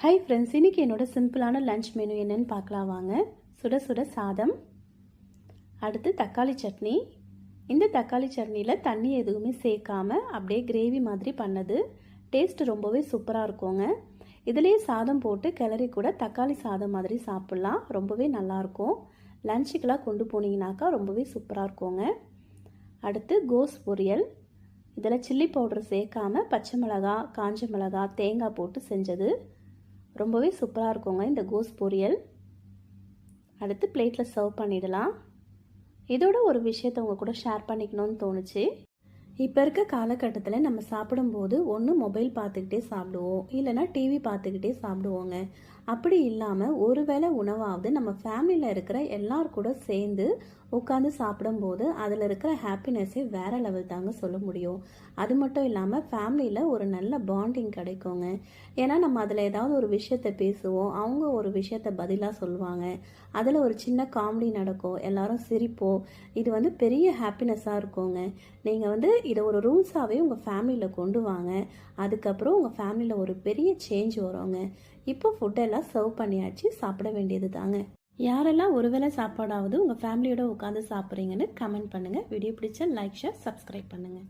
Hi friends, இன்றைக்கி என்னோடய சிம்பிளான லன்ச் மெனு என்னென்னு பார்க்கலாம் வாங்க. சுட சுட சாதம், அடுத்து தக்காளி சட்னி. இந்த தக்காளி சட்னியில் தண்ணி எதுவுமே சேர்க்காம அப்படியே கிரேவி மாதிரி பண்ணது. டேஸ்ட்டு ரொம்பவே சூப்பராக இருக்குங்க. இதுலேயே சாதம் போட்டு கிளறி கூட தக்காளி சாதம் மாதிரி சாப்பிட்லாம். ரொம்பவே நல்லாயிருக்கும். லஞ்சுக்கெலாம் கொண்டு போனீங்கனாக்கா ரொம்பவே சூப்பராக இருக்குங்க. அடுத்து கோஸ் பொரியல். இதில் சில்லி பவுடர் சேர்க்காம பச்சை மிளகா, காஞ்ச மிளகா, தேங்காய் போட்டு செஞ்சது. ரொம்பவே சூப்பராக இருக்குங்க இந்த கோஸ் பொரியல். அடுத்து பிளேட்டில் சர்வ் பண்ணிடலாம். இதோட ஒரு விஷயத்தை உங்கள் கூட ஷேர் பண்ணிக்கணும்னு தோணுச்சு. இப்போ இருக்க காலகட்டத்தில் நம்ம சாப்பிடும்போது ஒன்று மொபைல் பார்த்துக்கிட்டே சாப்பிடுவோம், இல்லைனா டிவி பார்த்துக்கிட்டே சாப்பிடுவோங்க. அப்படி இல்லாமல் ஒரு வேளை உணவாவது நம்ம ஃபேமிலியில் இருக்கிற எல்லார் கூட சேர்ந்து உட்காந்து சாப்பிடும்போது அதில் இருக்கிற ஹாப்பினஸ்ஸே வேறு லெவல் தாங்க சொல்ல முடியும். அது மட்டும் இல்லாமல் ஃபேமிலியில் ஒரு நல்ல பாண்டிங் கிடைக்குங்க. ஏன்னா நம்ம அதில் ஏதாவது ஒரு விஷயத்தை பேசுவோம், அவங்க ஒரு விஷயத்தை பதிலாக சொல்லுவாங்க, அதில் ஒரு சின்ன காமெடி நடக்கும், எல்லாரும் சிரிப்போம். இது பெரிய ஹாப்பினஸ்ஸாக இருக்குங்க. நீங்கள் இதை ஒரு ரூல்ஸாகவே உங்கள் ஃபேமிலியில் கொண்டு வாங்க. அதுக்கப்புறம் உங்கள் ஃபேமிலியில் ஒரு பெரிய சேஞ்ச் வருங்க. இப்போ ஃபுட்டெல்லாம் சர்வ் பண்ணியாச்சு, சாப்பிட வேண்டியது தாங்க. யாரெல்லாம் ஒருவேளை சாப்பாடாவது உங்கள் ஃபேமிலியோட உட்காந்து சாப்பிட்றீங்கன்னு கமெண்ட் பண்ணுங்கள். வீடியோ பிடிச்சா லைக், ஷேர், சப்ஸ்கிரைப் பண்ணுங்கள்.